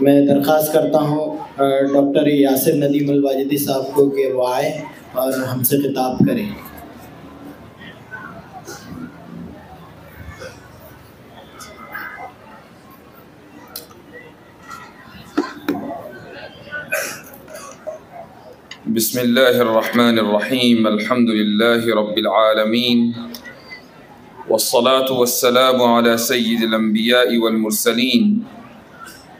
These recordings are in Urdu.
میں درخواست کرتا ہوں ڈاکٹر یاسر ندیم الواجدی صاحب کو کہ وہ آئے اور ہم سے خطاب کریں۔ بسم اللہ الرحمن الرحیم، الحمد للہ رب العالمین، والصلاة والسلام على سید الانبیاء والمرسلین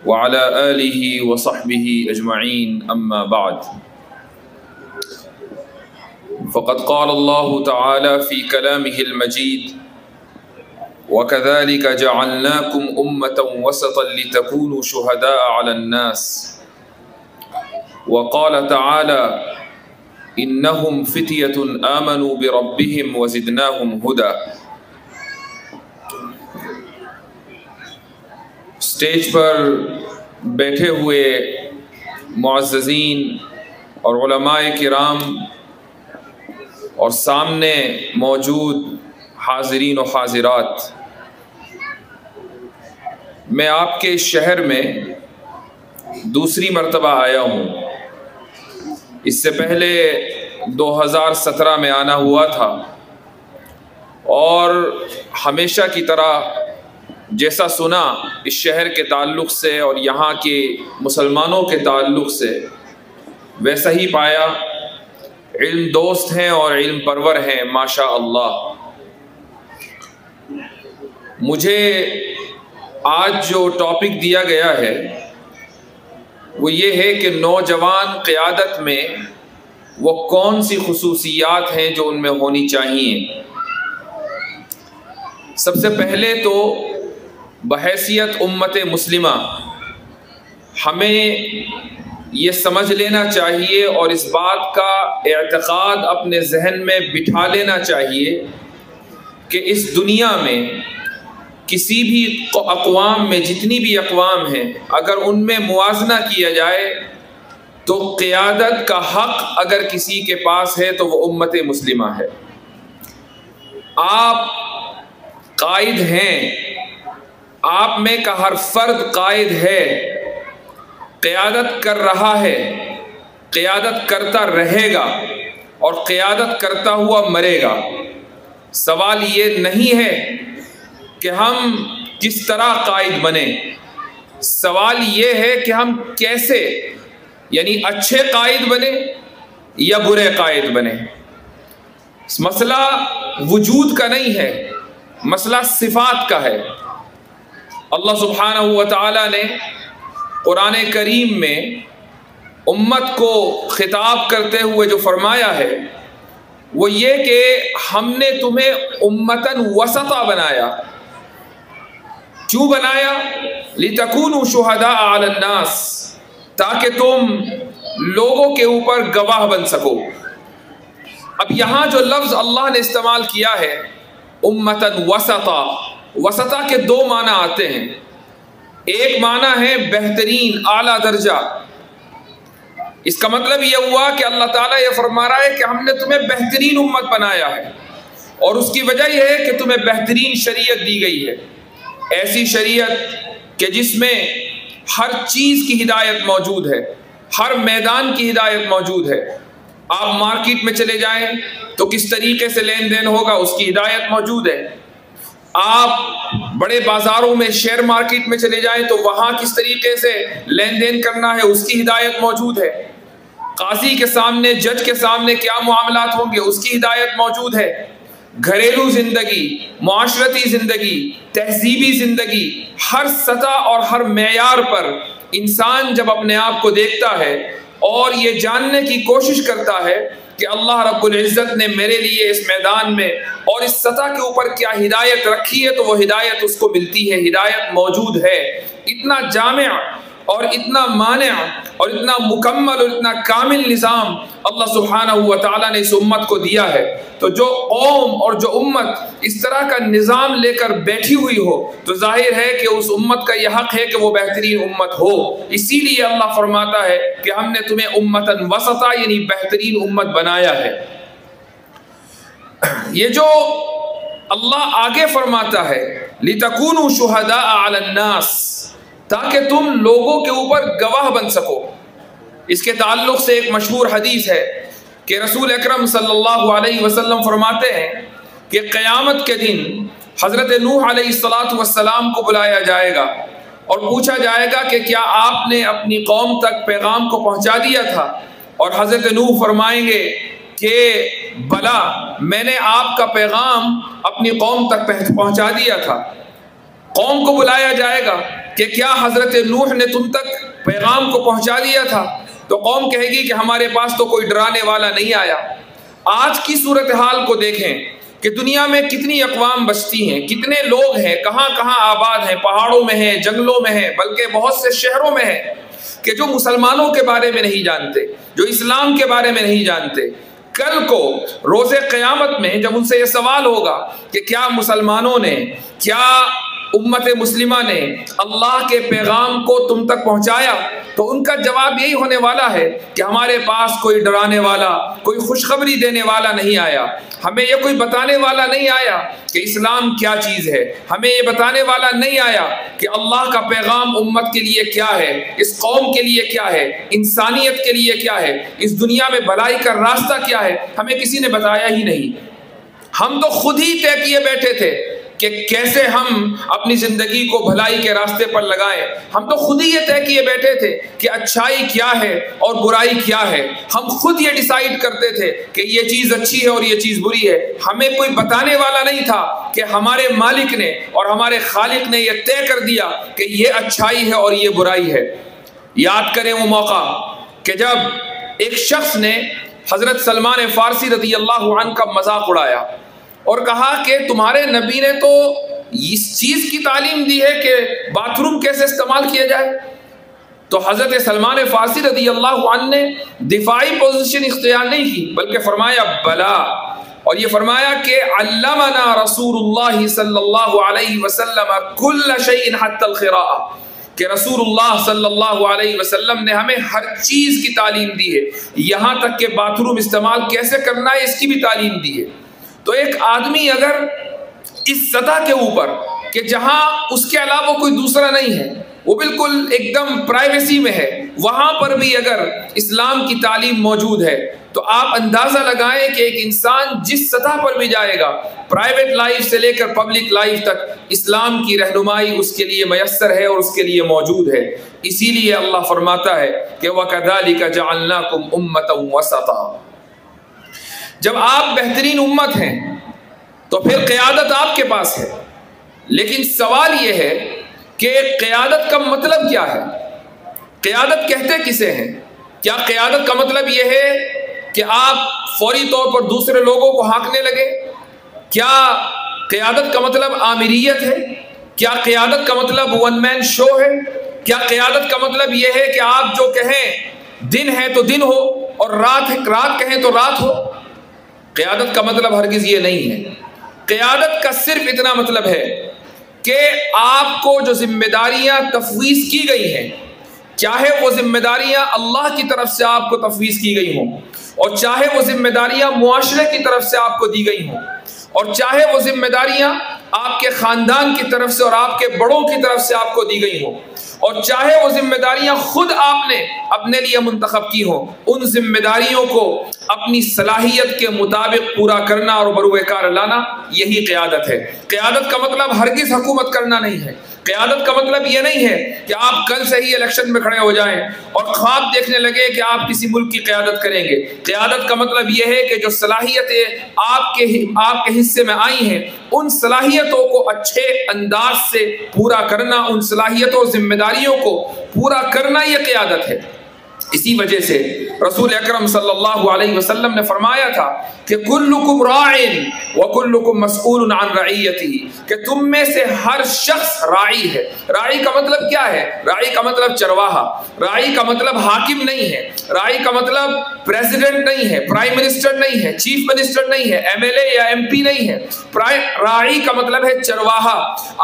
وعلى آلہ وصحبہ اجمعین، اما بعد، فقد قال اللہ تعالی فی کلامہ المجید وَكَذَلِكَ جَعَلْنَاكُمْ أُمَّةً وَسَطًا لِتَكُونُوا شُهَدَاءَ عَلَى النَّاسِ، وقال تعالى إنهم فتية آمنوا بربهم وزدناهم هدى۔ اسٹیج پر بیٹھے ہوئے معززین اور علماء کرام اور سامنے موجود حاضرین و حاضرات، میں آپ کے شہر میں دوسری مرتبہ آیا ہوں۔ اس سے پہلے 2017 میں آنا ہوا تھا، اور ہمیشہ کی طرح جیسا سنا اس شہر کے تعلق سے اور یہاں کے مسلمانوں کے تعلق سے، ویسا ہی پایا۔ علم دوست ہیں اور علم پرور ہیں ماشاء اللہ۔ مجھے آج جو ٹاپک دیا گیا ہے وہ یہ ہے کہ نوجوان قیادت میں وہ کون سی خصوصیات ہیں جو ان میں ہونی چاہیے۔ سب سے پہلے تو بحیثیت امت مسلمہ ہمیں یہ سمجھ لینا چاہیے اور اس بات کا اعتقاد اپنے ذہن میں بٹھا لینا چاہیے کہ اس دنیا میں کسی بھی اقوام میں، جتنی بھی اقوام ہیں، اگر ان میں موازنہ کیا جائے تو قیادت کا حق اگر کسی کے پاس ہے تو وہ امت مسلمہ ہے۔ آپ قائد ہیں، آپ میں کا ہر فرد قائد ہے، قیادت کر رہا ہے، قیادت کرتا رہے گا اور قیادت کرتا ہوا مرے گا۔ سوال یہ نہیں ہے کہ ہم کس طرح قائد بنیں، سوال یہ ہے کہ ہم کیسے، یعنی اچھے قائد بنیں یا برے قائد بنیں۔ مسئلہ وجود کا نہیں ہے، مسئلہ صفات کا ہے۔ اللہ سبحانہ و تعالی نے قرآن کریم میں امت کو خطاب کرتے ہوئے جو فرمایا ہے وہ یہ کہ ہم نے تمہیں امتاً وسطا بنایا۔ کیوں بنایا؟ لِتَكُونُوا شُهَدَاءَ عَلَى النَّاسِ، تاکہ تم لوگوں کے اوپر گواہ بن سکو۔ اب یہاں جو لفظ اللہ نے استعمال کیا ہے امتاً وسطا، وسطا کے دو معنی آتے ہیں۔ ایک معنی ہے بہترین، اعلیٰ درجہ۔ اس کا مطلب یہ ہوا کہ اللہ تعالیٰ یہ فرما رہا ہے کہ ہم نے تمہیں بہترین امت بنایا ہے، اور اس کی وجہ یہ ہے کہ تمہیں بہترین شریعت دی گئی ہے، ایسی شریعت کہ جس میں ہر چیز کی ہدایت موجود ہے، ہر میدان کی ہدایت موجود ہے۔ آپ مارکیٹ میں چلے جائیں تو کس طریقے سے لین دین ہوگا اس کی ہدایت موجود ہے۔ آپ بڑے بازاروں میں، شیئر مارکیٹ میں چلے جائیں تو وہاں کس طریقے سے لین دین کرنا ہے اس کی ہدایت موجود ہے۔ قاضی کے سامنے، جج کے سامنے کیا معاملات ہوں گے اس کی ہدایت موجود ہے۔ گھریلو زندگی، معاشرتی زندگی، تہذیبی زندگی، ہر سطح اور ہر معیار پر انسان جب اپنے آپ کو دیکھتا ہے اور یہ جاننے کی کوشش کرتا ہے کہ اللہ رب العزت نے میرے لیے اس میدان میں اور اس سطح کے اوپر کیا ہدایت رکھی ہے، تو وہ ہدایت اس کو ملتی ہے، ہدایت موجود ہے۔ اتنا جامع اور اتنا مانع اور اتنا مکمل اور اتنا کامل نظام اللہ سبحانہ و تعالیٰ نے اس امت کو دیا ہے۔ تو جو قوم اور جو امت اس طرح کا نظام لے کر بیٹھی ہوئی ہو تو ظاہر ہے کہ اس امت کا یہ حق ہے کہ وہ بہترین امت ہو۔ اسی لیے اللہ فرماتا ہے کہ ہم نے تمہیں امتاً وسطا، یعنی بہترین امت بنایا ہے۔ یہ جو اللہ آگے فرماتا ہے لِتَكُونُوا شُهَدَاءَ عَلَى النَّاسِ، تاکہ تم لوگوں کے اوپر گواہ بن سکو۔ اس کے تعلق سے ایک مشہور حدیث ہے کہ رسول اکرم صلی اللہ علیہ وسلم فرماتے ہیں کہ قیامت کے دن حضرت نوح علیہ السلام کو بلایا جائے گا اور پوچھا جائے گا کہ کیا آپ نے اپنی قوم تک پیغام کو پہنچا دیا تھا؟ اور حضرت نوح فرمائیں گے کہ بلا، میں نے آپ کا پیغام اپنی قوم تک پہنچا دیا تھا۔ قوم کو بلایا جائے گا کہ کیا حضرت نوح نے تم تک پیغام کو پہنچا دیا تھا؟ تو قوم کہے گی کہ ہمارے پاس تو کوئی ڈرانے والا نہیں آیا۔ آج کی صورتحال کو دیکھیں کہ دنیا میں کتنی اقوام بستی ہیں، کتنے لوگ ہیں، کہاں کہاں آباد ہیں، پہاڑوں میں ہیں، جنگلوں میں ہیں، بلکہ بہت سے شہروں میں ہیں کہ جو مسلمانوں کے بارے میں نہیں جانتے، جو اسلام کے بارے میں نہیں جانتے۔ کل کو روز قیامت میں جب ان سے یہ سوال ہوگا کہ کیا مسلمانوں نے، کیا امت مسلمہ نے اللہ کے پیغام کو تم تک پہنچایا، تو ان کا جواب یہی ہونے والا ہے کہ ہمارے پاس کوئی ڈرانے والا، کوئی خوشخبری دینے والا نہیں آیا، ہمیں یہ کوئی بتانے والا نہیں آیا کہ اسلام کیا چیز ہے، ہمیں یہ بتانے والا نہیں آیا کہ اللہ کا پیغام امت کے لیے کیا ہے، اس قوم کے لیے کیا ہے، انسانیت کے لیے کیا ہے، اس دنیا میں بھلائی کا راستہ کیا ہے، ہمیں کسی نے بتایا ہی نہیں۔ ہم تو خود ہی طے کیے بیٹھے تھے کہ کیسے ہم اپنی زندگی کو بھلائی کے راستے پر لگائیں۔ ہم تو خود ہی یہ طے کیے بیٹھے تھے کہ اچھائی کیا ہے اور برائی کیا ہے۔ ہم خود یہ ڈیسائیڈ کرتے تھے کہ یہ چیز اچھی ہے اور یہ چیز بری ہے۔ ہمیں کوئی بتانے والا نہیں تھا کہ ہمارے مالک نے اور ہمارے خالق نے یہ طے کر دیا کہ یہ اچھائی ہے اور یہ برائی ہے۔ یاد کریں وہ موقع کہ جب ایک شخص نے حضرت سلمان فارسی رضی اللہ عنہ کا مذاق اڑایا اور کہا کہ تمہارے نبی نے تو اس چیز کی تعلیم دی ہے کہ باتھ روم کیسے استعمال کیا جائے۔ تو حضرت سلمان فارسی رضی اللہ عنہ نے دفاعی پوزیشن اختیار نہیں کی، بلکہ فرمایا بلا، اور یہ فرمایا کہ علمنا رسول اللہ صلی اللہ علیہ وسلم کل شیء حتی القراءہ، کہ رسول اللہ صلی اللہ علیہ وسلم نے ہمیں ہر چیز کی تعلیم دی ہے، یہاں تک کہ باتھ روم استعمال کیسے کرنا ہے اس کی بھی تعلیم دی ہے۔ تو ایک آدمی اگر اس سطح کے اوپر کہ جہاں اس کے علاوہ کوئی دوسرا نہیں ہے، وہ بالکل ایک دم پرائیویسی میں ہے، وہاں پر بھی اگر اسلام کی تعلیم موجود ہے تو آپ اندازہ لگائیں کہ ایک انسان جس سطح پر بھی جائے گا، پرائیویٹ لائف سے لے کر پبلک لائف تک، اسلام کی رہنمائی اس کے لیے میسر ہے اور اس کے لیے موجود ہے۔ اسی لیے اللہ فرماتا ہے کہ وَكَذَلِكَ جَعَلْنَاكُمْ أُمَّةً وَسَطًا۔ جب آپ بہترین امت ہیں تو پھر قیادت آپ کے پاس ہے، لیکن سوال یہ ہے کہ قیادت کا مطلب کیا ہے؟ قیادت کہتے کسے ہیں؟ کیا قیادت کا مطلب یہ ہے کہ آپ فوری طور پر دوسرے لوگوں کو ہانکنے لگے؟ کیا قیادت کا مطلب آمریت ہے؟ کیا قیادت کا مطلب ون مین شو ہے؟ کیا قیادت کا مطلب یہ ہے کہ آپ جو کہیں دن ہے تو دن ہو اور رات کہیں تو رات ہو؟ قیادت کا مطلب ہرگز یہ نہیں ہے۔ قیادت کا صرف اتنا مطلب ہے کہ آپ کو جو ذمہ داریاں تفویض کی گئی ہیں، چاہے وہ ذمہ داریاں اللہ کی طرف سے آپ کو تفویض کی گئی ہوں، اور چاہے وہ ذمہ داریاں معاشرے کی طرف سے آپ کو دی گئی ہوں، اور چاہے وہ ذمہ داریاں آپ کے خاندان کی طرف سے اور آپ کے بڑوں کی طرف سے آپ کو دی گئی ہوں، اور چاہے وہ ذمہ داریاں خود آپ نے اپنے لیے منتخب کی ہوں، ان ذمہ داریوں کو اپنی صلاحیت کے مطابق پورا کرنا اور بروئے کار لانا، یہی قیادت ہے۔ قیادت کا مطلب ہرگز حکومت کرنا نہیں ہے۔ قیادت کا مطلب یہ نہیں ہے کہ آپ کل سے ہی الیکشن میں کھڑے ہو جائیں اور خواب دیکھنے لگے کہ آپ کسی ملک کی قیادت کریں گے۔ قیادت کا مطلب یہ ہے کہ جو صلاحیتیں آپ کے حصے میں آئی ہیں، ان صلاحیتوں کو اچھے انداز سے پورا کرنا، ان صلاحیتوں ذمہ داریوں کو پورا کرنا، یہ قیادت ہے۔ اسی وجہ سے رسول اکرم صلی اللہ علیہ وسلم نے فرمایا تھا کہ کلکم راعٍ وکلکم مسئول عن رعیتہ، کہ تم میں سے ہر شخص راعی ہے۔ راعی کا مطلب کیا ہے؟ راعی کا مطلب چرواہا، راعی کا مطلب حاکم نہیں ہے، راعی کا مطلب پریزیڈنٹ نہیں ہے، پرائم منسٹر نہیں ہے، چیف منسٹر نہیں ہے، ایم ایل اے یا ایم پی نہیں ہے۔ راعی کا مطلب ہے چرواہا۔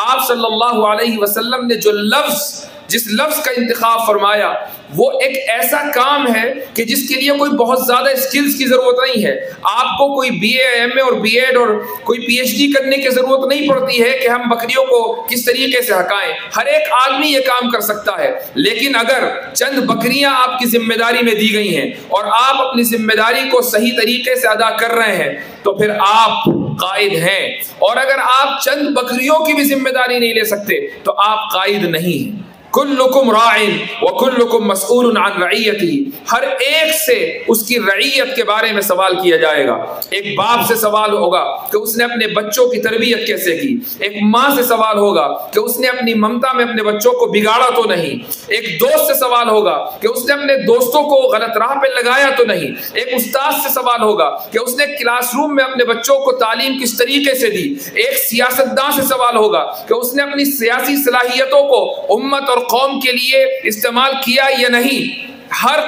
آپ صلی اللہ علیہ وسلم نے جو لفظ جس لفظ کا انتخاب فرمایا وہ ایک ایسا کام ہے کہ جس کے لیے کوئی بہت زیادہ اسکلز کی ضرورت نہیں ہے. آپ کو کوئی بی اے ایم اے اور بی ایڈ اور کوئی پی ایچ ڈی کرنے کی ضرورت نہیں پڑتی ہے کہ ہم بکریوں کو کس طریقے سے ہکائیں. ہر ایک آدمی یہ کام کر سکتا ہے. لیکن اگر چند بکریاں آپ کی ذمہ داری میں دی گئی ہیں اور آپ اپنی ذمہ داری کو صحیح طریقے سے ادا کر رہے ہیں تو پھر آپ قائد ہیں. اور اگر آپ چند بکریوں کی بھی ذمہ داری نہیں لے سکتے تو آپ قائد نہیں ہیں. کلکم راعٍ وکلکم مسئول عن رعیتہ. ہر ایک سے اس کی رعیت کے بارے میں سوال کیا جائے گا. ایک باپ سے سوال ہوگا کہ اس نے اپنے بچوں کی تربیت کیسے کی. ایک ماں سے سوال ہوگا کہ اس نے اپنی ممتا میں اپنے بچوں کو بگاڑا تو نہیں. ایک دوست سے سوال ہوگا کہ اس نے اپنے دوستوں کو غلط راہ پہ لگایا تو نہیں. ایک استاد سے سوال ہوگا کہ اس نے کلاس روم میں اپنے بچوں کو تعلیم کس طریقے سے دی. ایک سیاستدان سے سوال ہوگا کہ اس نے اپنی سیاسی صلاحیتوں کو امت اور قوم کے لیے استعمال کیا یا نہیں. ہر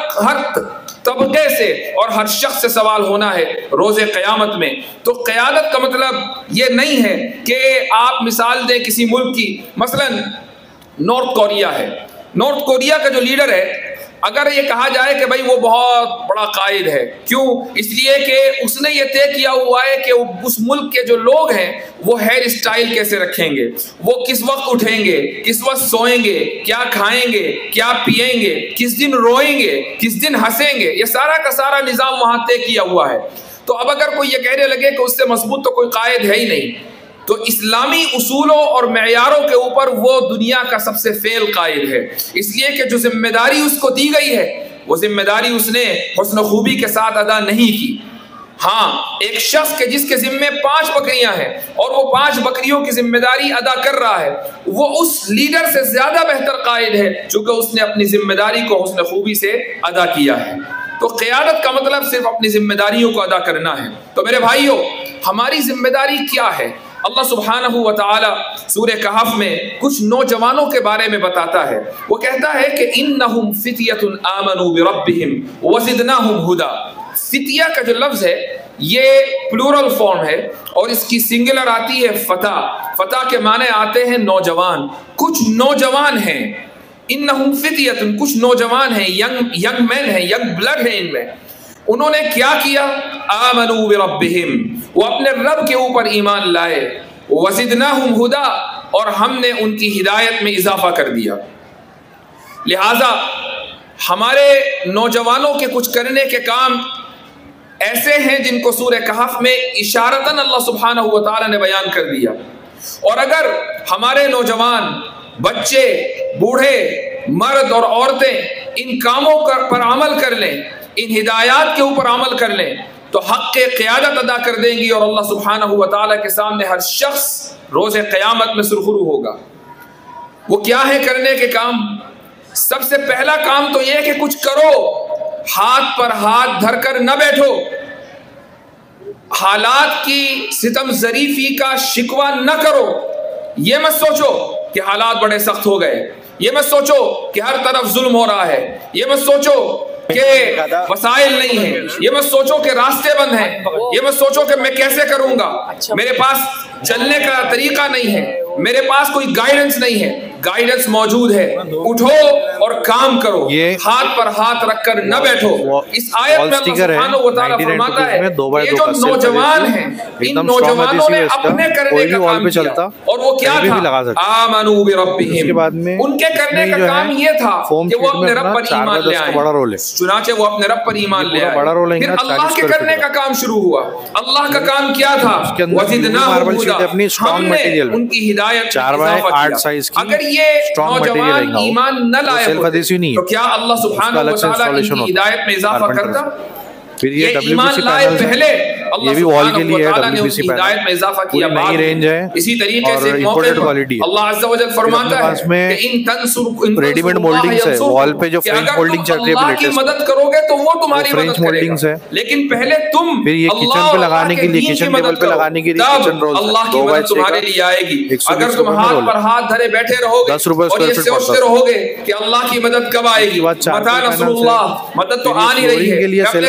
طبقے سے اور ہر شخص سے سوال ہونا ہے روز قیامت میں. تو قیادت کا مطلب یہ نہیں ہے کہ آپ مثال دیں کسی ملک کی. مثلا نارتھ کوریا ہے. نارتھ کوریا کا جو لیڈر ہے اگر یہ کہا جائے کہ بھائی وہ بہت بڑا قائد ہے. کیوں؟ اس لیے کہ اس نے یہ طے کیا ہوا ہے کہ اس ملک کے جو لوگ ہیں وہ ہیئر اسٹائل کیسے رکھیں گے, وہ کس وقت اٹھیں گے, کس وقت سوئیں گے, کیا کھائیں گے, کیا پیئیں گے, کس دن روئیں گے, کس دن ہنسیں گے. یہ سارا کا سارا نظام وہاں طے کیا ہوا ہے. تو اب اگر کوئی یہ کہنے لگے کہ اس سے مضبوط تو کوئی قائد ہے ہی نہیں, تو اسلامی اصولوں اور معیاروں کے اوپر وہ دنیا کا سب سے فیل قائد ہے. اس لیے کہ جو ذمہ داری اس کو دی گئی ہے وہ ذمہ داری اس نے حسن خوبی کے ساتھ ادا نہیں کی. ہاں, ایک شخص کے جس کے ذمے 5 بکریاں ہیں اور وہ 5 بکریوں کی ذمہ داری ادا کر رہا ہے, وہ اس لیڈر سے زیادہ بہتر قائد ہے چونکہ اس نے اپنی ذمہ داری کو حسن خوبی سے ادا کیا ہے. تو قیادت کا مطلب صرف اپنی ذمہ داریوں کو ادا کرنا ہے. تو میرے بھائیوں, ہماری ذمہ داری کیا ہے؟ اللہ سبحانہ و تعالی سورہ کہف میں کچھ نوجوانوں کے بارے میں بتاتا ہے. وہ کہتا ہے کہ انہم فتیۃ آمنوا بربہم وزدناہم ھدی. فتیہ کا جو لفظ ہے یہ پلورل فارم ہے اور اس کی سنگولر آتی ہے فتح. فتح کے معنی آتے ہیں نوجوان. کچھ نوجوان ہیں. انہم فتیۃ, کچھ نوجوان ہیں, ینگ مین ہیں, ینگ بلڈ ہیں ان میں. انہوں نے کیا کیا؟ آمنوا بربہم, وہ اپنے رب کے اوپر ایمان لائے. وزدناہم ھدی, اور ہم نے ان کی ہدایت میں اضافہ کر دیا. لہذا ہمارے نوجوانوں کے کچھ کرنے کے کام ایسے ہیں جن کو سورہ کہف میں اشارتاً اللہ سبحانہ و تعالی نے بیان کر دیا. اور اگر ہمارے نوجوان, بچے, بوڑھے, مرد اور عورتیں ان کاموں پر عمل کر لیں, ان ہدایات کے اوپر عمل کر لیں, تو حق کے قیادت ادا کر دیں گی اور اللہ سبحانہ و تعالیٰ کے سامنے ہر شخص روز قیامت میں سرخرو ہوگا. وہ کیا ہے کرنے کے کام؟ سب سے پہلا کام تو یہ کہ کچھ کرو, ہاتھ پر ہاتھ دھر کر نہ بیٹھو. حالات کی ستم ظریفی کا شکوہ نہ کرو. یہ مت سوچو کہ حالات بڑے سخت ہو گئے, یہ مت سوچو کہ ہر طرف ظلم ہو رہا ہے, یہ مت سوچو کہ وسائل نہیں ہیں, یہ مت سوچو کہ راستے بند ہیں, یہ مت سوچو کہ میں کیسے کروں گا, میرے پاس چلنے کا طریقہ نہیں ہے, میرے پاس کوئی گائیڈنس نہیں ہے. گائیڈنس موجود ہے. اٹھو اور کام کرو, ہاتھ پر ہاتھ رکھ کر نہ بیٹھو. اس آیت میں اللہ سبحانہ و تعالیٰ فرماتا ہے یہ جو نوجوان ہیں, ان نوجوانوں نے اپنے کرنے کا کام کیا, اور وہ کیا تھا؟ آمنوا بربہم. ان کے کرنے کا کام یہ تھا کہ وہ اپنے رب پر ایمان لے آئے. چنانچہ وہ اپنے رب پر ایمان لے آئے. پھر اللہ کے کرنے کا کام شروع ہوا. اللہ کا کام کیا تھا؟ وزدناہم ھدی, ہم نے ان کی ہدایت میں اضافہ کیا. اگر یہ نوجوان ایمان نہ لائے ہوتے تو کیا اللہ سبحانہ و تعالیٰ ان کی ہدایت میں اضافہ کرتا؟ یہ ایمان لائے پہلے اللہ سبحانہ و تعالیٰ نے ان کی ہدایت میں اضافہ کیا بعد میں. اسی طریقے سے موقع پر اللہ عز و جل فرماتا ہے کہ ان تنصروا ریڈی میڈ مولڈنگز ہے, وال پہ جو فرینچ مولڈنگ چل رہی ہے اللہ کی مدد کرو گے تو وہ تمہاری مدد کرے گا, لیکن پہلے تم پھر یہ کچن پہ لگانے کے لیے, کچن ٹیبل پہ لگانے کے لیے کچن رولز, اللہ کی مدد تمہارے لیے آئے گی. اگر تم ہاتھ پر ہاتھ دھرے بیٹھے رہو گے اور یہ سوچتے رہو گے کہ اللہ کی مدد کب آئے گی, متى نصر اللہ, مدد تو آ نہیں رہی ہے, اپنے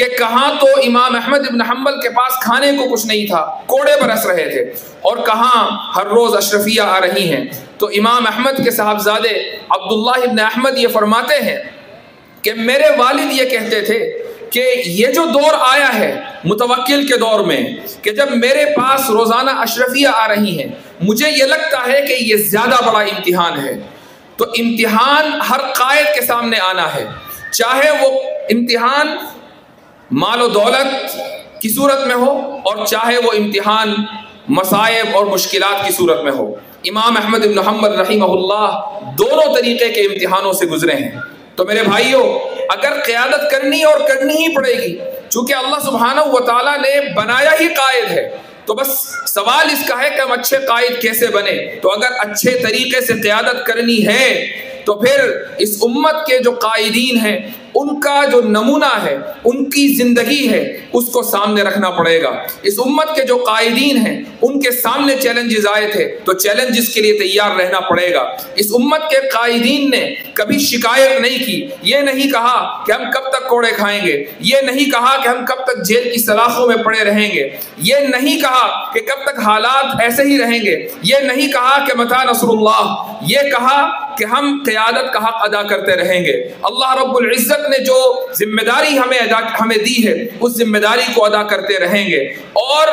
کہ کہاں تو امام احمد ابن حنبل کے پاس کھانے کو کچھ نہیں تھا، کوڑے برس رہے تھے، اور کہاں ہر روز اشرفیہ آ رہی ہیں۔ تو امام احمد کے صاحبزادے عبداللہ ابن احمد یہ فرماتے ہیں کہ میرے والد یہ کہتے تھے کہ یہ جو دور آیا ہے متوکل کے دور میں، کہ جب میرے پاس روزانہ اشرفیہ آ رہی ہیں، مجھے یہ لگتا ہے کہ یہ زیادہ بڑا امتحان ہے۔ تو امتحان ہر قائد کے سامنے آنا ہے، چاہے وہ امتحان مال و دولت کی صورت میں ہو اور چاہے وہ امتحان مصائب اور مشکلات کی صورت میں ہو۔ امام احمد بن حنبل رحمہ اللہ دونوں طریقے کے امتحانوں سے گزرے ہیں۔ تو میرے بھائیوں، اگر قیادت کرنی اور کرنی ہی پڑے گی، چونکہ اللہ سبحانہ و تعالیٰ نے بنایا ہی قائد ہے، تو بس سوال اس کا ہے کہ ہم اچھے قائد کیسے بنے۔ تو اگر اچھے طریقے سے قیادت کرنی ہے تو پھر اس امت کے جو قائدین ہیں ان کا جو نمونہ ہے، ان کی زندگی ہے، اس کو سامنے رکھنا پڑے گا۔ اس امت کے جو قائدین ہیں ان کے سامنے چیلنجز آئے تھے تو چیلنجز کے لیے تیار رہنا پڑے گا۔ اس امت کے قائدین نے کبھی شکایت نہیں کی، یہ نہیں کہا کہ ہم کب تک کوڑے کھائیں گے، یہ نہیں کہا کہ ہم کب تک جیل کی سلاخوں میں پڑے رہیں گے، یہ نہیں کہا کہ کب تک حالات ایسے ہی رہیں گے، یہ نہیں کہا کہ متى نصر اللہ، یہ کہا کہ ہم قیادت کا حق ادا کرتے رہیں گے۔ اللہ رب العزت نے جو ذمہ داری ہمیں دی ہے اس ذمہ داری کو ادا کرتے رہیں گے، اور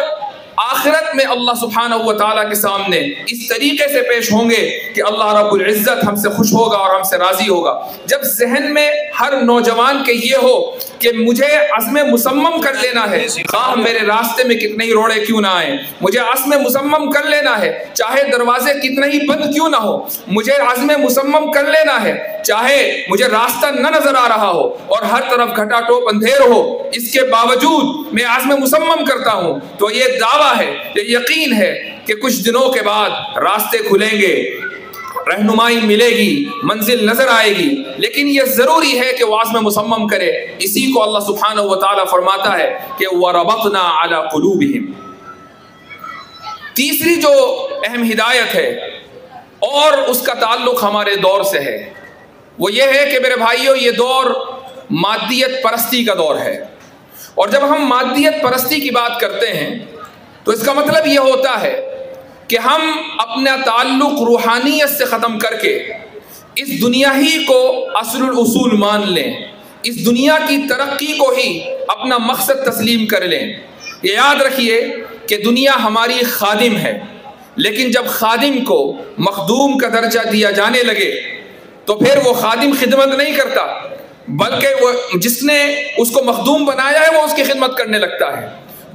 آخرت میں اللہ سبحانہ و تعالیٰ کے سامنے اس طریقے سے پیش ہوں گے کہ اللہ رب العزت ہم سے خوش ہوگا اور ہم سے راضی ہوگا۔ جب ذہن میں ہر نوجوان کے یہ ہو کہ مجھے عزم مصمم کر لینا ہے، خواہ میرے راستے میں کتنے ہی روڑے کیوں نہ آئیں، مجھے عزم مصمم کر لینا ہے، چاہے دروازے کتنے ہی بند کیوں نہ ہو، مجھے عزم مصمم کر لینا ہے، چاہے مجھے راستہ نہ نظر آ رہا ہو اور ہر طرف گھٹا ٹوپ اندھیر ہو، اس کے باوجود میں عزم مصمم کرتا ہوں، تو یہ دعویٰ ہے، یہ یقین ہے کہ کچھ دنوں کے بعد راستے کھلیں گے، رہنمائی ملے گی، منزل نظر آئے گی، لیکن یہ ضروری ہے کہ وہ عزم مصمم کرے۔ اسی کو اللہ سبحانہ و تعالیٰ فرماتا ہے کہ وَرَبَطْنَا عَلَى قُلُوبِهِمْ۔ تیسری جو اہم ہدایت ہے اور اس کا تعلق ہمارے دور سے ہے، وہ یہ ہے کہ میرے بھائیوں، یہ دور مادیت پرستی کا دور ہے، اور جب ہم مادیت پرستی کی بات کرتے ہیں تو اس کا مطلب یہ ہوتا ہے کہ ہم اپنا تعلق روحانیت سے ختم کر کے اس دنیا ہی کو اصل الاصول مان لیں، اس دنیا کی ترقی کو ہی اپنا مقصد تسلیم کر لیں۔ یہ یاد رکھیے کہ دنیا ہماری خادم ہے، لیکن جب خادم کو مخدوم کا درجہ دیا جانے لگے تو پھر وہ خادم خدمت نہیں کرتا، بلکہ وہ جس نے اس کو مخدوم بنایا ہے وہ اس کی خدمت کرنے لگتا ہے۔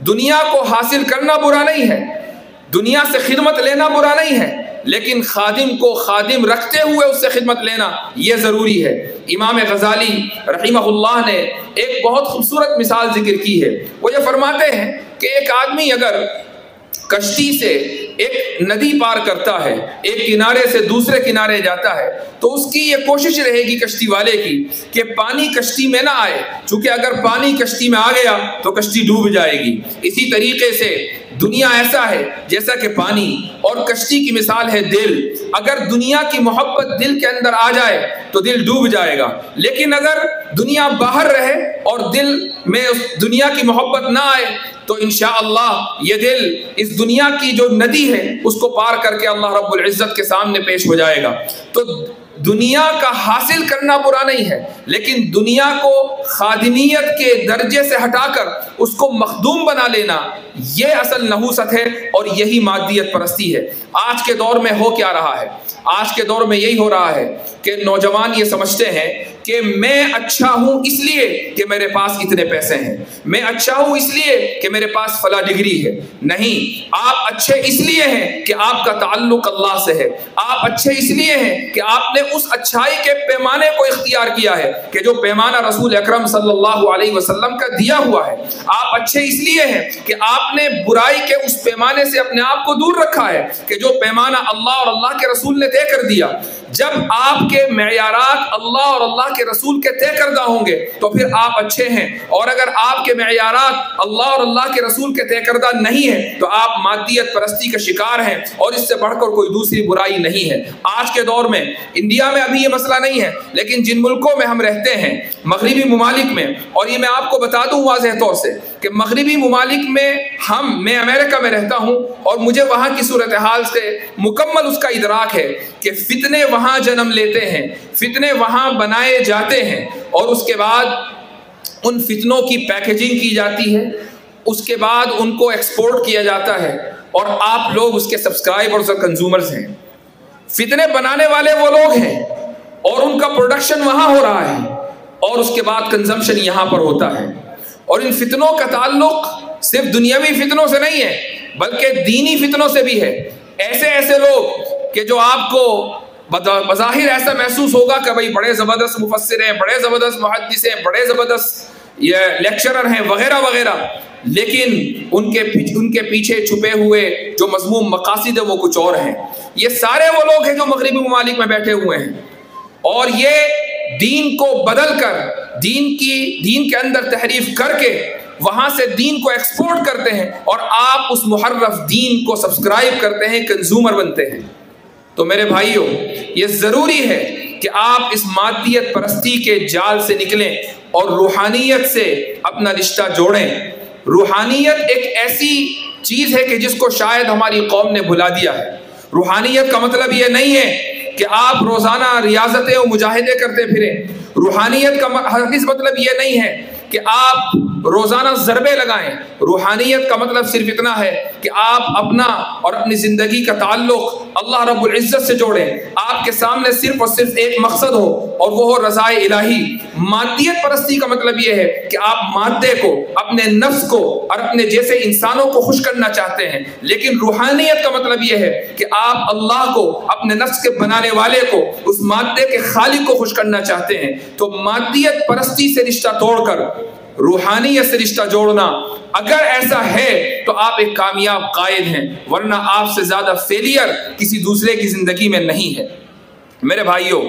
دنیا کو حاصل کرنا برا نہیں ہے، دنیا سے خدمت لینا برا نہیں ہے، لیکن خادم کو خادم رکھتے ہوئے اس سے خدمت لینا یہ ضروری ہے۔ امام غزالی رحمہ اللہ نے ایک بہت خوبصورت مثال ذکر کی ہے۔ وہ یہ فرماتے ہیں کہ ایک آدمی اگر کشتی سے ایک ندی پار کرتا ہے، ایک کنارے سے دوسرے کنارے جاتا ہے، تو اس کی یہ کوشش رہے گی کشتی والے کی کہ پانی کشتی میں نہ آئے، چونکہ اگر پانی کشتی میں آ گیا تو کشتی ڈوب جائے گی۔ اسی طریقے سے دنیا ایسا ہے جیسا کہ پانی، اور کشتی کی مثال ہے دل۔ اگر دنیا کی محبت دل کے اندر آ جائے تو دل ڈوب جائے گا، لیکن اگر دنیا باہر رہے اور دل میں اس دنیا کی محبت نہ آئے تو انشاءاللہ یہ دل اس دنیا کی جو ندی ہے اس کو پار کر کے اللہ رب العزت کے سامنے پیش ہو جائے گا۔ تو دنیا کا حاصل کرنا برا نہیں ہے، لیکن دنیا کو خادمیت کے درجے سے ہٹا کر اس کو مخدوم بنا لینا یہ اصل نحوست ہے، اور یہی مادیت پرستی ہے۔ آج کے دور میں ہو کیا رہا ہے؟ آج کے دور میں یہی ہو رہا ہے کہ نوجوان یہ سمجھتے ہیں کہ میں اچھا ہوں اس لیے کہ میرے پاس اتنے پیسے ہیں، میں اچھا ہوں اس لیے کہ میرے پاس فلاں ڈگری ہے۔ نہیں، آپ اچھے اس لیے ہیں کہ آپ کا تعلق اللہ سے ہے، آپ اچھے اس لیے ہیں کہ آپ نے اس اچھائی کے پیمانے کو اختیار کیا ہے کہ جو پیمانہ رسول اکرم صلی اللہ علیہ وسلم کا دیا ہوا ہے۔ آپ اچھے اس لیے ہیں کہ آپ نے برائی کے اس پیمانے سے اپنے آپ کو دور رکھا ہے کہ جو پیمانہ اللہ اور اللہ کے رسول نے طے کر دیا. جب آپ کے معیارات اللہ اور اللہ کے رسول کے طے کردہ ہوں گے تو پھر آپ اچھے ہیں, اور اگر آپ کے معیارات اللہ اور اللہ کے رسول کے طے کردہ نہیں ہیں تو آپ مادیت پرستی کا شکار ہیں, اور اس سے بڑھ کر کوئی دوسری برائی نہیں ہے. آج کے دور میں انڈیا میں ابھی یہ مسئلہ نہیں ہے, لیکن جن ملکوں میں ہم رہتے ہیں مغربی ممالک میں, اور یہ میں آپ کو بتا دوں واضح طور سے کہ مغربی ممالک میں میں امریکہ میں رہتا ہوں, اور مجھے وہاں کی صورتحال سے مکمل اس کا ادراک ہے کہ فتنے وہاں جنم لیتے ہیں, فتنے وہاں بنائے جاتے ہیں, اور اس کے بعد ان فتنوں کی پیکیجنگ کی جاتی ہے, اس کے بعد ان کو ایکسپورٹ کیا جاتا ہے, اور آپ لوگ اس کے سبسکرائبرز اور کنزیومرز ہیں. فتنے بنانے والے وہ لوگ ہیں, اور ان کا پروڈکشن وہاں ہو رہا ہے, اور اس کے بعد کنزمپشن یہاں پر ہوتا ہے. اور ان فتنوں کا تعلق صرف دنیاوی فتنوں سے نہیں ہے بلکہ دینی فتنوں سے بھی ہے. ایسے ایسے لوگ کہ جو آپ کو بظاہر ایسا محسوس ہوگا کہ بھائی بڑے زبردست مفسر ہیں, بڑے زبردست محدث ہیں, بڑے زبردست یہ لیکچرر ہیں وغیرہ وغیرہ, لیکن ان کے پیچھے چھپے ہوئے جو مذموم مقاصد ہیں وہ کچھ اور ہیں. یہ سارے وہ لوگ ہیں جو مغربی ممالک میں بیٹھے ہوئے ہیں, اور یہ دین کو بدل کر دین کے اندر تحریف کر کے وہاں سے دین کو ایکسپورٹ کرتے ہیں, اور آپ اس محرف دین کو سبسکرائب کرتے ہیں, کنزیومر بنتے ہیں. تو میرے بھائیوں, یہ ضروری ہے کہ آپ اس مادیت پرستی کے جال سے نکلیں اور روحانیت سے اپنا رشتہ جوڑیں. روحانیت ایک ایسی چیز ہے کہ جس کو شاید ہماری قوم نے بھلا دیا ہے. روحانیت کا مطلب یہ نہیں ہے کہ آپ روزانہ ریاضتیں و مجاہدے کرتے پھریں. روحانیت کا مطلب یہ نہیں ہے کہ آپ روزانہ ضربے لگائیں. روحانیت کا مطلب صرف اتنا ہے کہ آپ اپنا اور اپنی زندگی کا تعلق اللہ رب العزت سے جوڑیں. آپ کے سامنے صرف اور صرف ایک مقصد ہو, اور وہ ہو رضائے الہی. مادیت پرستی کا مطلب یہ ہے کہ آپ مادے کو, اپنے نفس کو اور اپنے جیسے انسانوں کو خوش کرنا چاہتے ہیں, لیکن روحانیت کا مطلب یہ ہے کہ آپ اللہ کو, اپنے نفس کے بنانے والے کو, اس مادے کے خالق کو خوش کرنا چاہتے ہیں. تو مادیت پرستی سے رشتہ توڑ کر روحانیت سے رشتہ جوڑنا, اگر ایسا ہے تو آپ ایک کامیاب قائد ہیں, ورنہ آپ سے زیادہ فیلئر کسی دوسرے کی زندگی میں نہیں ہے. میرے بھائیوں,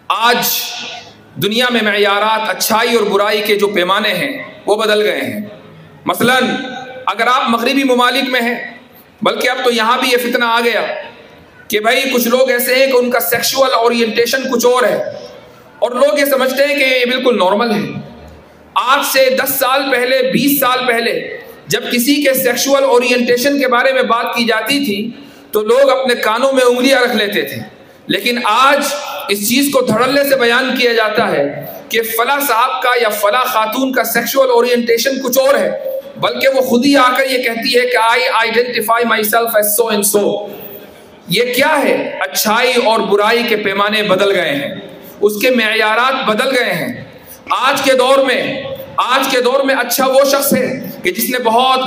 آج دنیا میں معیارات اچھائی اور برائی کے جو پیمانے ہیں وہ بدل گئے ہیں. مثلا اگر آپ مغربی ممالک میں ہیں, بلکہ اب تو یہاں بھی یہ فتنہ آ گیا کہ بھائی کچھ لوگ ایسے ہیں کہ ان کا سیکشول اورینٹیشن کچھ اور ہے, اور لوگ یہ سمجھتے ہیں کہ یہ بالکل نارمل ہے. آج سے 10 سال پہلے, 20 سال پہلے جب کسی کے سیکشول اورینٹیشن کے بارے میں بات کی جاتی تھی تو لوگ اپنے کانوں میں انگلیاں رکھ لیتے تھے, لیکن آج اس چیز کو دھڑلے سے بیان کیا جاتا ہے کہ فلاں صاحب کا یا فلاں خاتون کا سیکشول اورینٹیشن کچھ اور ہے, بلکہ وہ خود ہی آ کر یہ کہتی ہے کہ I identify my self as so and so. یہ کیا ہے؟ اچھائی اور برائی کے پیمانے بدل گئے ہیں, اس کے معیارات بدل گئے ہیں. آج کے دور میں اچھا وہ شخص ہے کہ جس نے بہت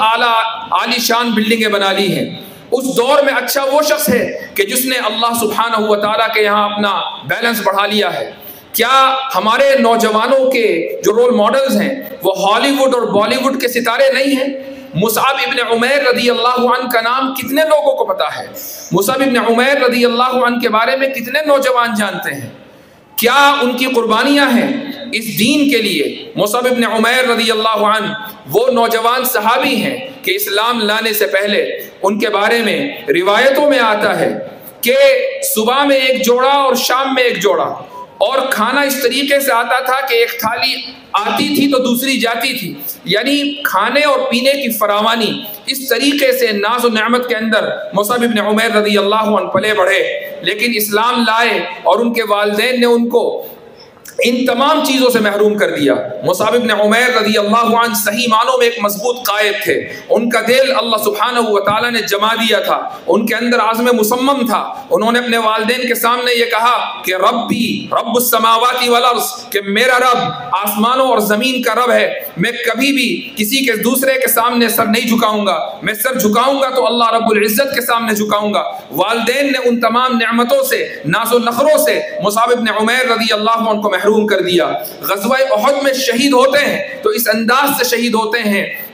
عالی شان بلڈنگیں بنا لی ہیں. اس دور میں اچھا وہ شخص ہے کہ جس نے اللہ سبحانہ و تعالیٰ کے یہاں اپنا بیلنس بڑھا لیا ہے. کیا ہمارے نوجوانوں کے جو رول ماڈلز ہیں وہ ہالی ووڈ اور بالی ووڈ کے ستارے نہیں ہیں؟ مصعب ابن عمیر رضی اللہ عنہ کا نام کتنے لوگوں کو پتا ہے؟ مصعب ابن عمیر رضی اللہ عنہ کے بارے میں کتنے نوجوان جانتے ہیں؟ کیا ان کی قربانیاں ہیں اس دین کے لیے؟ مصعب ابن عمیر رضی اللہ عنہ وہ نوجوان صحابی ہیں کہ اسلام لانے سے پہلے ان کے بارے میں روایتوں میں آتا ہے کہ صبح میں ایک جوڑا اور شام میں ایک جوڑا, اور کھانا اس طریقے سے آتا تھا کہ ایک تھالی آتی تھی تو دوسری جاتی تھی, یعنی کھانے اور پینے کی فراوانی. اس طریقے سے ناز و نعمت کے اندر مصعب ابن عمیر رضی اللہ عنہ پلے بڑھے, لیکن اسلام لائے اور ان کے والدین نے ان کو ان تمام چیزوں سے محروم کر دیا. مصعب ابن عمیر رضی اللہ عنہ صحیح معنوں میں ایک مضبوط قائد تھے. ان کا دل اللہ سبحانہ و تعالیٰ نے جما دیا تھا, ان کے اندر عزم مصمم تھا. انہوں نے اپنے والدین کے سامنے یہ کہا کہ ربی رب السماوات والارض, کہ میرا رب آسمانوں اور زمین کا رب ہے, میں کبھی بھی کسی کے دوسرے کے سامنے سر نہیں جھکاؤں گا, میں سر جھکاؤں گا تو اللہ رب العزت کے سامنے جھکاؤں گا. والدین نے ان تمام نعمتوں سے, ناز و نخروں سے مصعب ابن عمیر رضی اللہ عنہ کو محروم کر دیا. غزوہ احد میں شہید ہوتے ہیں تو اس انداز سے شہید ہوتے ہیں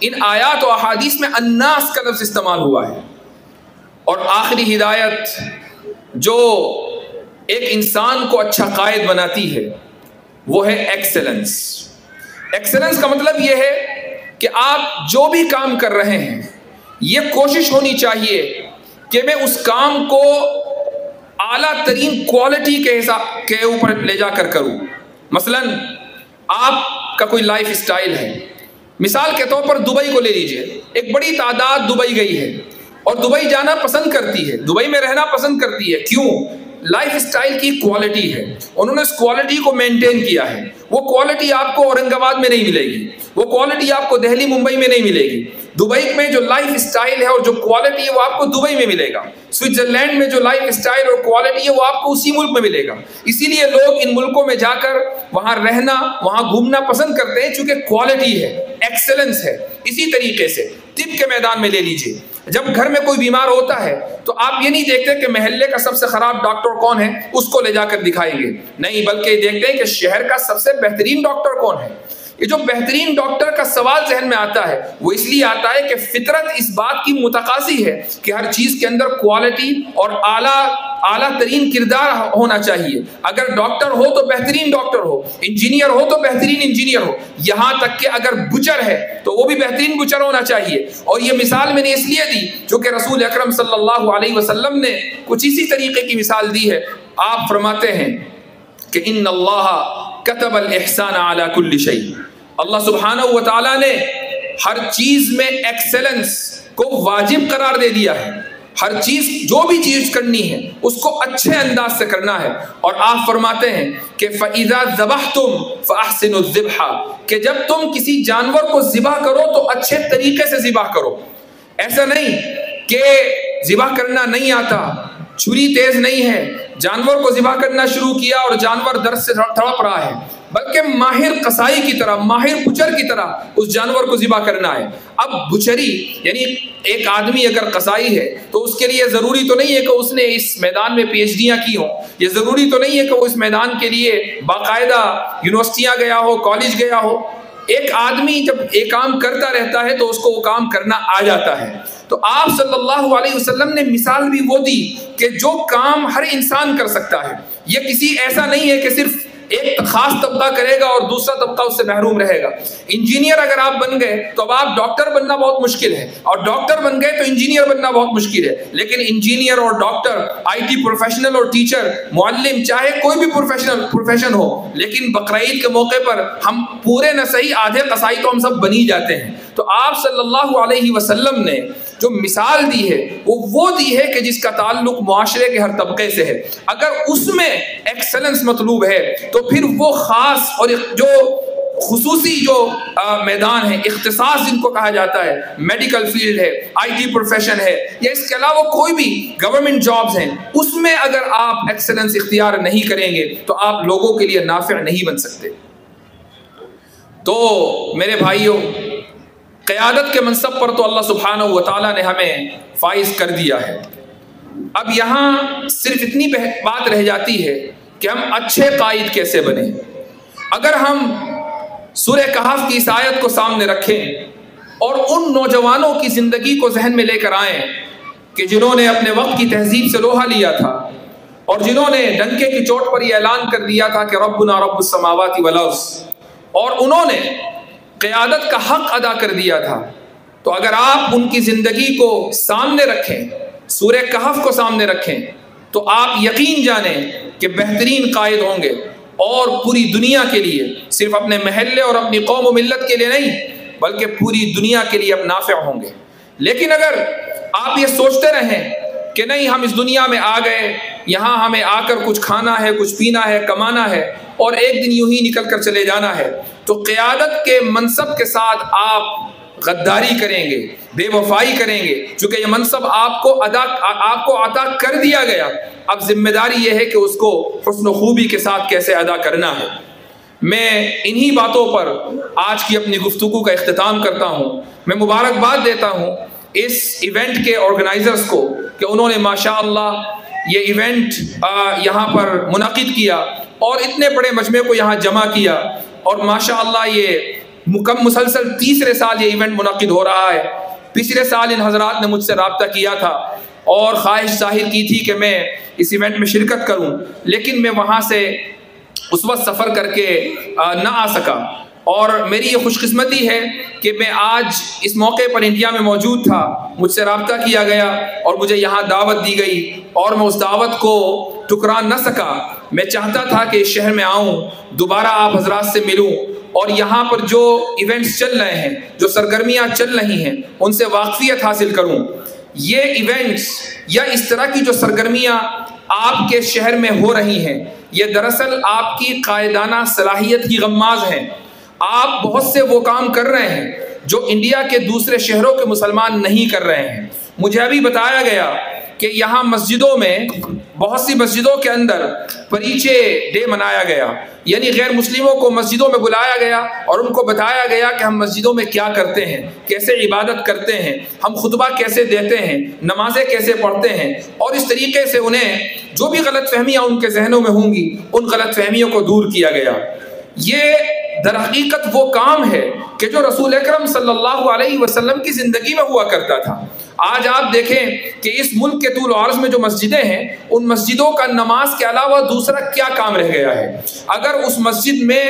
ان آیات و احادیث میں الناس کا لفظ استعمال ہوا ہے. اور آخری ہدایت جو ایک انسان کو اچھا قائد بناتی ہے وہ ہے ایکسلنس. ایکسلنس کا مطلب یہ ہے کہ آپ جو بھی کام کر رہے ہیں یہ کوشش ہونی چاہیے کہ میں اس کام کو اعلیٰ ترین کوالٹی کے حساب کے اوپر لے جا کر کروں. مثلا آپ کا کوئی لائف اسٹائل ہے، مثال کے طور پر دبئی کو لے لیجئے. ایک بڑی تعداد دبئی گئی ہے اور دبئی جانا پسند کرتی ہے، دبئی میں رہنا پسند کرتی ہے. کیوں؟ لائف اسٹائل کی کوالٹی ہے، انہوں نے اس کوالٹی کو مینٹین کیا ہے. وہ کوالٹی آپ کو اورنگ آباد میں نہیں ملے گی، وہ کوالٹی آپ کو دہلی ممبئی میں نہیں ملے گی. دبئی میں جو لائف اسٹائل ہے اور جو کوالٹی ہے وہ آپ کو دبئی میں ملے گا. سوئٹزرلینڈ میں جو لائف اسٹائل اور کوالٹی ہے وہ آپ کو اسی ملک میں ملے گا. اسی لیے لوگ ان ملکوں میں جا کر وہاں رہنا، وہاں گھومنا پسند کرتے ہیں، چونکہ کوالٹی ہے، ایکسلنس ہے. اسی طریقے سے طب کے میدان میں لے لیجئے، جب گھر میں کوئی بیمار ہوتا ہے تو آپ یہ نہیں دیکھتے کہ محلے کا سب سے خراب ڈاکٹر کون ہے، اس کو لے جا کر دکھائیں گے. نہیں، بلکہ یہ دیکھتے ہیں کہ شہر کا سب سے بہترین ڈاکٹر کون ہے. یہ جو بہترین ڈاکٹر کا سوال ذہن میں آتا ہے وہ اس لیے آتا ہے کہ فطرت اس بات کی متقاضی ہے کہ ہر چیز کے اندر کوالٹی اور اعلیٰ ترین کردار ہونا چاہیے. اگر ڈاکٹر ہو تو بہترین ڈاکٹر ہو، انجینئر ہو تو بہترین انجینئر ہو، یہاں تک کہ اگر بچر ہے تو وہ بھی بہترین بچر ہونا چاہیے. اور یہ مثال میں نے اس لیے دی چونکہ رسول اکرم صلی اللہ علیہ وسلم نے کچھ اسی طریقے کی مثال دی ہے. آپ فرماتے ہیں کہ ان اللہ کتب الاحسان علی کل شیء، اللہ سبحانہ و تعالیٰ نے ہر چیز میں ایکسلنس کو واجب قرار دے دیا ہے. ہر چیز، جو بھی چیز کرنی ہے اس کو اچھے انداز سے کرنا ہے. اور آپ فرماتے ہیں کہ فَإِذَا ذَبَحْتُمْ فَأَحْسِنُوا الذِّبْحَ، کہ جب تم کسی جانور کو ذبح کرو تو اچھے طریقے سے ذبح کرو. ایسا نہیں کہ ذبح کرنا نہیں آتا، چھری تیز نہیں ہے، جانور کو ذبح کرنا شروع کیا اور جانور درد سے تڑپ رہا ہے، بلکہ ماہر قصائی کی طرح، ماہر بچر کی طرح اس جانور کو ذبح کرنا ہے. اب بچری یعنی ایک آدمی اگر قصائی ہے تو اس کے لیے ضروری تو نہیں ہے کہ اس نے اس میدان میں پی ایچ ڈیاں کی ہوں، یہ ضروری تو نہیں ہے کہ وہ اس میدان کے لیے باقاعدہ یونیورسٹیاں گیا ہو، کالج گیا ہو. ایک آدمی جب ایک کام کرتا رہتا ہے تو اس کو وہ کام کرنا آ جاتا ہے. تو آپ صلی اللہ علیہ وسلم نے مثال بھی وہ دی کہ جو کام ہر انسان کر سکتا ہے، یہ کسی ایسا نہیں ہے کہ صرف ایک خاص طبقہ کرے گا اور دوسرا طبقہ اس سے محروم رہے گا. انجینئر اگر آپ بن گئے تو اب آپ ڈاکٹر بننا بہت مشکل ہے، اور ڈاکٹر بن گئے تو انجینئر بننا بہت مشکل ہے. لیکن انجینئر اور ڈاکٹر، آئی ٹی پروفیشنل اور ٹیچر، معلم، چاہے کوئی بھی پروفیشن ہو، لیکن بقرعید کے موقع پر ہم پورے نہ صحیح آدھے قصائی تو ہم سب بنی جاتے ہیں. تو آپ صلی اللہ علیہ وسلم نے جو مثال دی ہے وہ دی ہے کہ جس کا تعلق معاشرے کے ہر طبقے سے ہے. اگر اس میں ایکسلنس مطلوب ہے تو پھر وہ خاص اور جو خصوصی جو میدان ہے، اختصاص جن کو کہا جاتا ہے، میڈیکل فیلڈ ہے، آئی ٹی پروفیشن ہے، یا اس کے علاوہ کوئی بھی گورنمنٹ جابز ہیں، اس میں اگر آپ ایکسلنس اختیار نہیں کریں گے تو آپ لوگوں کے لیے نافع نہیں بن سکتے. تو میرے بھائیوں، قیادت کے منصب پر تو اللہ سبحانہ و تعالیٰ نے ہمیں فائز کر دیا ہے. اب یہاں صرف اتنی بات رہ جاتی ہے کہ ہم اچھے قائد کیسے بنیں. اگر ہم سورہ کہف کی اس آیت کو سامنے رکھیں اور ان نوجوانوں کی زندگی کو ذہن میں لے کر آئیں کہ جنہوں نے اپنے وقت کی تہذیب سے لوہا لیا تھا اور جنہوں نے ڈنکے کی چوٹ پر یہ اعلان کر دیا تھا کہ ربنا رب السماوات والارض، اور انہوں نے قیادت کا حق ادا کر دیا تھا، تو اگر آپ ان کی زندگی کو سامنے رکھیں، سورہ کہف کو سامنے رکھیں، تو آپ یقین جانیں کہ بہترین قائد ہوں گے، اور پوری دنیا کے لیے، صرف اپنے محلے اور اپنی قوم و ملت کے لیے نہیں بلکہ پوری دنیا کے لیے اب نافع ہوں گے. لیکن اگر آپ یہ سوچتے رہیں کہ نہیں، ہم اس دنیا میں آ گئے، یہاں ہمیں آ کر کچھ کھانا ہے، کچھ پینا ہے، کمانا ہے اور ایک دن یوں ہی نکل کر چلے جانا ہے، تو قیادت کے منصب کے ساتھ آپ غداری کریں گے، بے وفائی کریں گے. چونکہ یہ منصب آپ کو عطا کر دیا گیا، اب ذمہ داری یہ ہے کہ اس کو حسن و خوبی کے ساتھ کیسے ادا کرنا ہے. میں انہی باتوں پر آج کی اپنی گفتگو کا اختتام کرتا ہوں. میں مبارکباد دیتا ہوں اس ایونٹ کے آرگنائزرز کو کہ انہوں نے ماشاءاللہ یہ ایونٹ یہاں پر منعقد کیا اور اتنے بڑے مجمع کو یہاں جمع کیا، اور ماشاءاللہ یہ مسلسل تیسرے سال یہ ایونٹ منعقد ہو رہا ہے. پچھلے سال ان حضرات نے مجھ سے رابطہ کیا تھا اور خواہش ظاہر کی تھی کہ میں اس ایونٹ میں شرکت کروں، لیکن میں وہاں سے اس وقت سفر کر کے نہ آ سکا. اور میری یہ خوش قسمتی ہے کہ میں آج اس موقع پر انڈیا میں موجود تھا، مجھ سے رابطہ کیا گیا اور مجھے یہاں دعوت دی گئی اور میں اس دعوت کو ٹھکرا نہ سکا. میں چاہتا تھا کہ اس شہر میں آؤں، دوبارہ آپ حضرات سے ملوں اور یہاں پر جو ایونٹس چل رہے ہیں، جو سرگرمیاں چل رہی ہیں، ان سے واقفیت حاصل کروں. یہ ایونٹس یا اس طرح کی جو سرگرمیاں آپ کے شہر میں ہو رہی ہیں، یہ دراصل آپ کی قائدانہ صلاحیت کی غماز ہیں. آپ بہت سے وہ کام کر رہے ہیں جو انڈیا کے دوسرے شہروں کے مسلمان نہیں کر رہے ہیں. مجھے ابھی بتایا گیا کہ یہاں مسجدوں میں، بہت سی مسجدوں کے اندر پریچے ڈے منایا گیا، یعنی غیر مسلموں کو مسجدوں میں بلایا گیا اور ان کو بتایا گیا کہ ہم مسجدوں میں کیا کرتے ہیں، کیسے عبادت کرتے ہیں، ہم خطبہ کیسے دیتے ہیں، نمازیں کیسے پڑھتے ہیں، اور اس طریقے سے انہیں جو بھی غلط فہمیاں ان کے ذہنوں میں ہوں گی ان غلط فہمیوں کو دور کیا گیا. یہ در حقیقت وہ کام ہے کہ جو رسول اکرم صلی اللہ علیہ وسلم کی زندگی میں ہوا کرتا تھا. آج آپ دیکھیں کہ اس ملک کے طول و عرض میں جو مسجدیں ہیں، ان مسجدوں کا نماز کے علاوہ دوسرا کیا کام رہ گیا ہے. اگر اس مسجد میں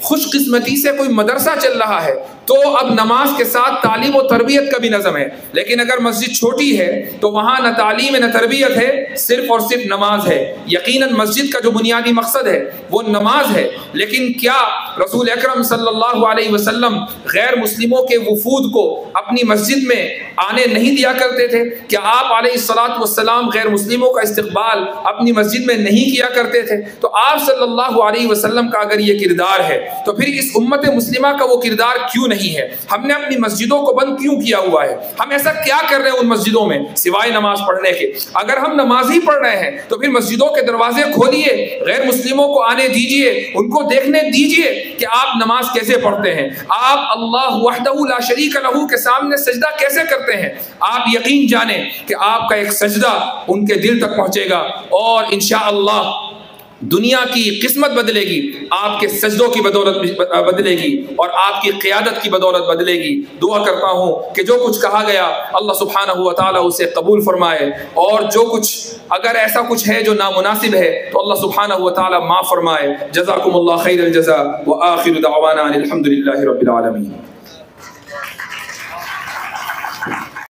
خوش قسمتی سے کوئی مدرسہ چل رہا ہے تو اب نماز کے ساتھ تعلیم و تربیت کا بھی نظم ہے، لیکن اگر مسجد چھوٹی ہے تو وہاں نہ تعلیم نہ تربیت ہے، صرف اور صرف نماز ہے. یقیناً مسجد کا جو بنیادی مقصد ہے وہ نماز ہے، لیکن کیا رسول اکرم صلی اللہ علیہ وسلم غیر مسلموں کے وفود کو اپنی مسجد میں آنے نہیں دیا کرتے تھے؟ کیا آپ علیہ الصلاۃ والسلام غیر مسلموں کا استقبال اپنی مسجد میں نہیں کیا کرتے تھے؟ تو آپ صلی اللہ علیہ وسلم کا اگر یہ کردار ہے تو پھر اس امت مسلمہ کا وہ کردار کیوں نہیں ہے؟ ہم نے اپنی مسجدوں کو بند کیوں کیا ہوا ہے؟ ہم ایسا کیا کر رہے ہیں ان مسجدوں میں سوائے نماز پڑھنے کے؟ اگر ہم نماز ہی پڑھ رہے ہیں تو پھر مسجدوں کے دروازے کھولیے، غیر مسلموں کو آنے دیجئے، ان کو دیکھنے دیجئے کہ آپ نماز کیسے پڑھتے ہیں، آپ اللہ وحدہ لا شریک لہ کے سامنے سجدہ کیسے کرتے ہیں. آپ یقین جانیں کہ آپ کا ایک سجدہ ان کے دل تک پہنچے گا اور انشاءاللہ دنیا کی قسمت بدلے گی، آپ کے سجدوں کی بدولت بدلے گی اور آپ کی قیادت کی بدولت بدلے گی. دعا کرتا ہوں کہ جو کچھ کہا گیا اللہ سبحانہ و تعالیٰ اسے قبول فرمائے، اور جو کچھ اگر ایسا کچھ ہے جو نامناسب ہے تو اللہ سبحانہ و تعالیٰ معاف فرمائے. جزاکم اللہ خیر الجزاء وآخر دعوانا الحمد للہ رب العالمین.